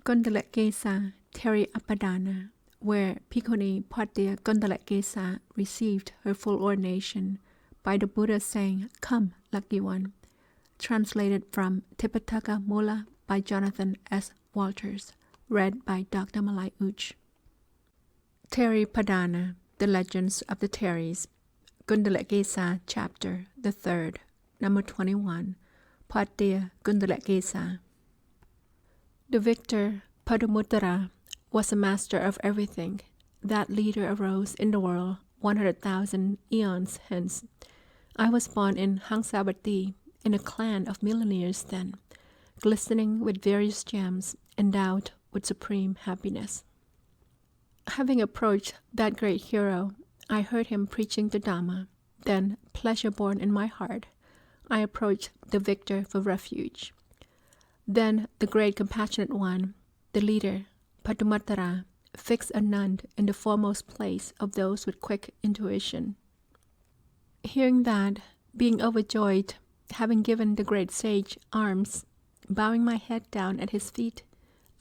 Kuṇḍalakesātherīapadāna, where Bhikkhunī Bhaddā-Kuṇḍalakesā received her full ordination by the Buddha saying, "Come, lucky one," translated from Tipitaka, Mūla by Jonathan S. Walters, read by Dr. Marlai Ouch. Theriapadāna, the Legends of the Theris, Kuṇḍalakesā chapter, the 3rd, number 21, Bhaddā-Kuṇḍalakesā. The victor Padumuttara was a master of everything. That leader arose in the world 100,000 eons hence. I was born in Hangsavati, in a clan of millionaires then, glistening with various gems, endowed with supreme happiness. Having approached that great hero, I heard him preaching the Dhamma. Then, pleasure born in my heart, I approached the victor for refuge. Then the great compassionate one, the leader, Padumuttara, fixed a nun in the foremost place of those with quick intuition. Hearing that, being overjoyed, having given the great sage alms, bowing my head down at his feet,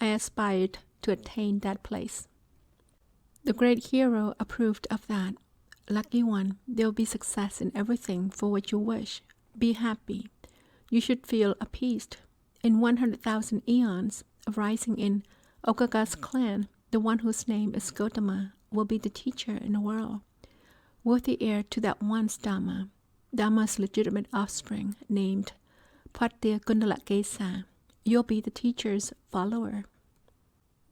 I aspired to attain that place. The great hero approved of that. "Lucky one, there will be success in everything for what you wish. Be happy. You should feel appeased. In 100,000 eons, arising in Okaga's clan, the one whose name is Gotama will be the teacher in the world. Worthy heir to that one's Dhamma, Dhamma's legitimate offspring, named Bhaddā-Kuṇḍalakesā. You'll be the teacher's follower."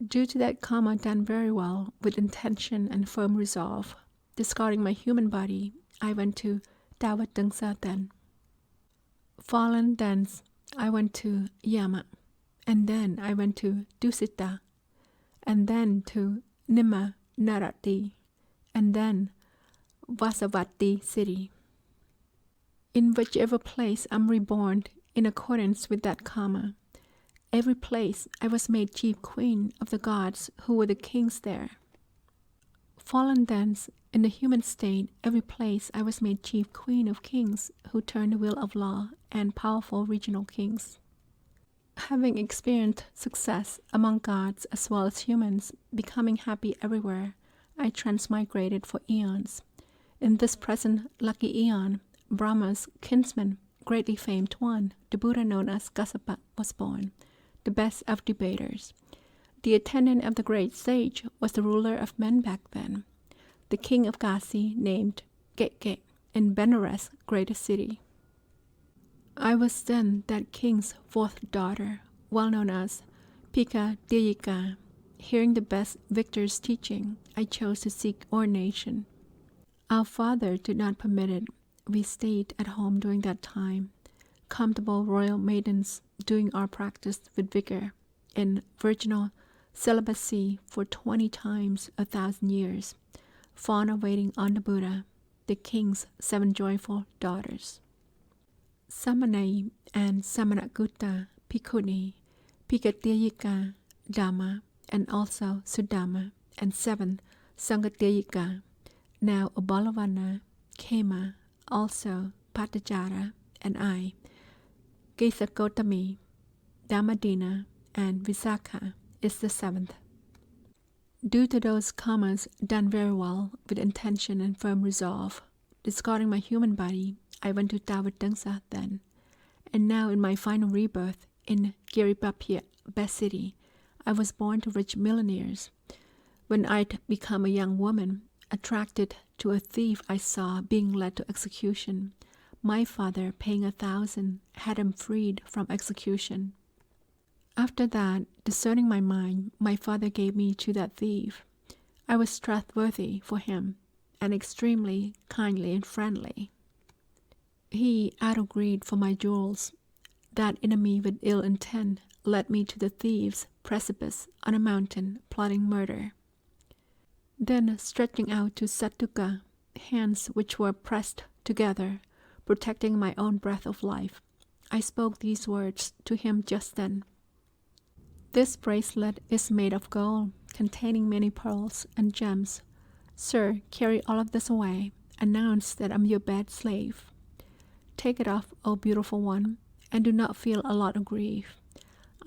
Due to that karma done very well, with intention and firm resolve, discarding my human body, I went to Tavatangsa then. Fallen thence, I went to Yama, and then I went to Dusita, and then to Nimma Narati, and then Vasavati city. In whichever place I'm reborn in accordance with that karma, every place I was made chief queen of the gods who were the kings there. Fallen thence, in the human state, every place I was made chief queen of kings who turn the wheel of law and powerful regional kings. Having experienced success among gods as well as humans, becoming happy everywhere, I transmigrated for eons. In this present lucky eon, Brahma's kinsman, greatly famed one, the Buddha known as Kassapa, was born, the best of debaters. The attendant of the great sage was the ruler of men back then, the king of Kasi named Keke in Benares' greatest city. I was then that king's fourth daughter, well known as Bhikkhunī. Hearing the best victor's teaching, I chose to seek ordination. Our father did not permit it. We stayed at home during that time, comfortable royal maidens doing our practice with vigor in virginal celibacy for 20 times 1,000 years, fauna waiting on the Buddha, the king's 7 joyful daughters. Samanai and Samanakutta, Bhikkhunī, Bhikkhunī Dhamma, and also Sudama, and 7 Sangatayika, now Ubalavana, Khema, also Patajara, and I, Gesakotami, Dhammadina, and Visakha, is the 7th. Due to those karmas done very well with intention and firm resolve, discarding my human body, I went to Tavatangsa then, and now in my final rebirth in Giripapya, best city, I was born to rich millionaires. When I'd become a young woman, attracted to a thief I saw being led to execution, my father, paying 1,000, had him freed from execution. After that, discerning my mind, my father gave me to that thief. I was trustworthy for him, and extremely kindly and friendly. He, out of greed for my jewels, that enemy with ill intent, led me to the thief's precipice on a mountain, plotting murder. Then, stretching out to Satuka, hands which were pressed together, protecting my own breath of life, I spoke these words to him just then. "This bracelet is made of gold, containing many pearls and gems. Sir, carry all of this away. Announce that I'm your bad slave. Take it off, O beautiful one, and do not feel a lot of grief.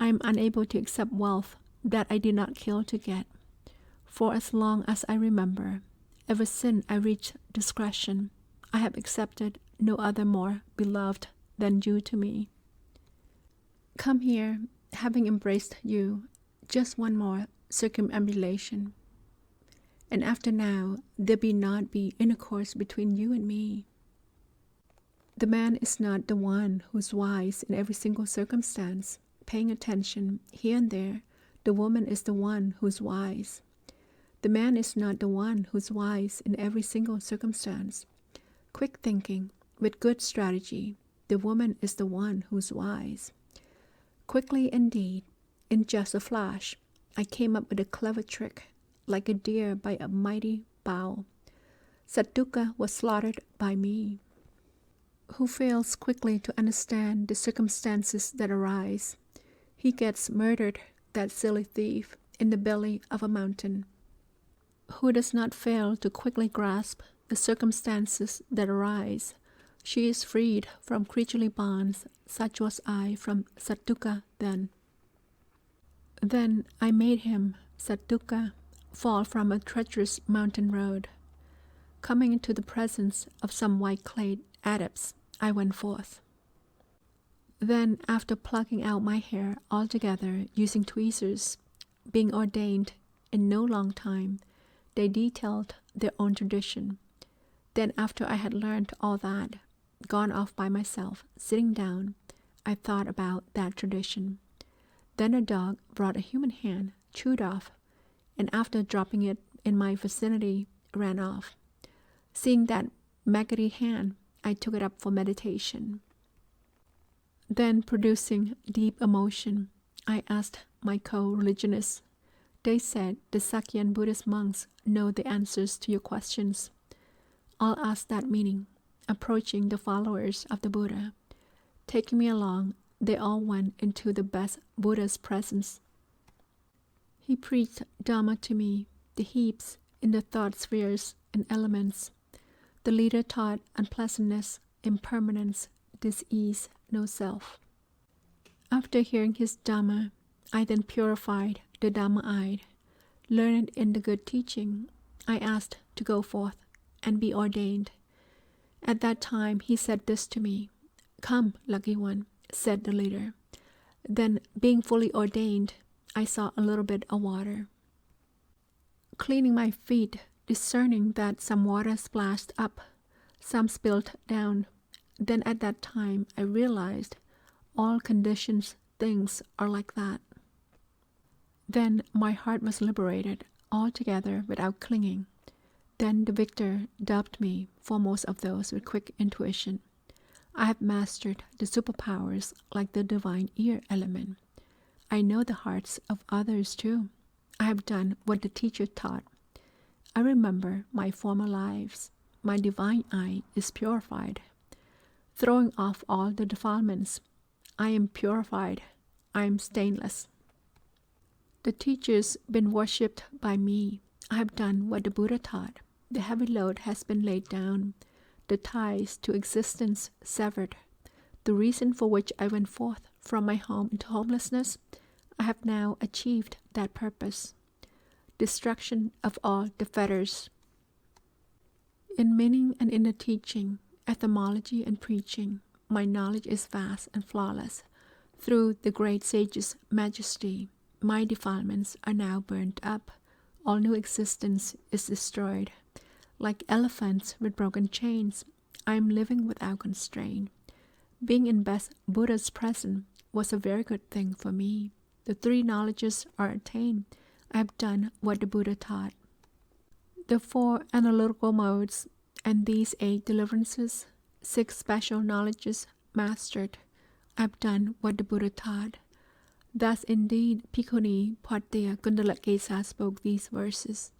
I am unable to accept wealth that I did not kill to get. For as long as I remember, ever since I reached discretion, I have accepted no other more beloved than you to me. Come here, having embraced you, just one more circumambulation. And after now, there be not be intercourse between you and me. The man is not the one who's wise in every single circumstance, paying attention here and there. The woman is the one who's wise. The man is not the one who's wise in every single circumstance. Quick thinking, with good strategy, the woman is the one who's wise. Quickly indeed, in just a flash, I came up with a clever trick, like a deer by a mighty bow. Sattuka was slaughtered by me. Who fails quickly to understand the circumstances that arise, he gets murdered, that silly thief, in the belly of a mountain. Who does not fail to quickly grasp the circumstances that arise, she is freed from creaturely bonds. Such was I from Sattuka then. Then I made him, Sattuka, fall from a treacherous mountain road. Coming into the presence of some white-clad adepts, I went forth. Then, after plucking out my hair altogether using tweezers, being ordained in no long time, they detailed their own tradition. Then, after I had learned all that, gone off by myself, sitting down, I thought about that tradition. Then a dog brought a human hand, chewed off, and after dropping it in my vicinity, ran off. Seeing that maggoty hand, I took it up for meditation. Then, producing deep emotion, I asked my co-religionists. They said the Sakyan Buddhist monks know the answers to your questions. I'll ask that meaning. Approaching the followers of the Buddha, taking me along, they all went into the best Buddha's presence. He preached Dhamma to me, the heaps in the thought spheres and elements. The leader taught unpleasantness, impermanence, dis-ease, no self. After hearing his Dhamma, I then purified the Dhamma-eyed. Learned in the good teaching, I asked to go forth and be ordained. At that time he said this to me, "Come, lucky one," said the leader. Then, being fully ordained, I saw a little bit of water. Cleaning my feet, discerning that some water splashed up, some spilled down. Then at that time I realized all conditioned things are like that. Then my heart was liberated altogether without clinging. Then the victor dubbed me foremost of those with quick intuition. I have mastered the superpowers like the divine ear element. I know the hearts of others too. I have done what the teacher taught. I remember my former lives. My divine eye is purified. Throwing off all the defilements, I am purified. I am stainless. The teacher's been worshipped by me. I have done what the Buddha taught. The heavy load has been laid down, the ties to existence severed. The reason for which I went forth from my home into homelessness, I have now achieved that purpose. Destruction of all the fetters. In meaning and in the teaching, etymology and preaching, my knowledge is vast and flawless. Through the great sage's majesty, my defilements are now burnt up. All new existence is destroyed. Like elephants with broken chains, I am living without constraint. Being in best Buddha's presence was a very good thing for me. The 3 knowledges are attained. I have done what the Buddha taught. The 4 analytical modes and these 8 deliverances, 6 special knowledges mastered. I have done what the Buddha taught. Thus indeed Bhikkhunī Bhaddā-Kuṇḍalakesā spoke these verses.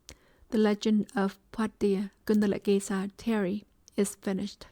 The legend of Bhaddā-Kuṇḍalakesātherīapadāna is finished.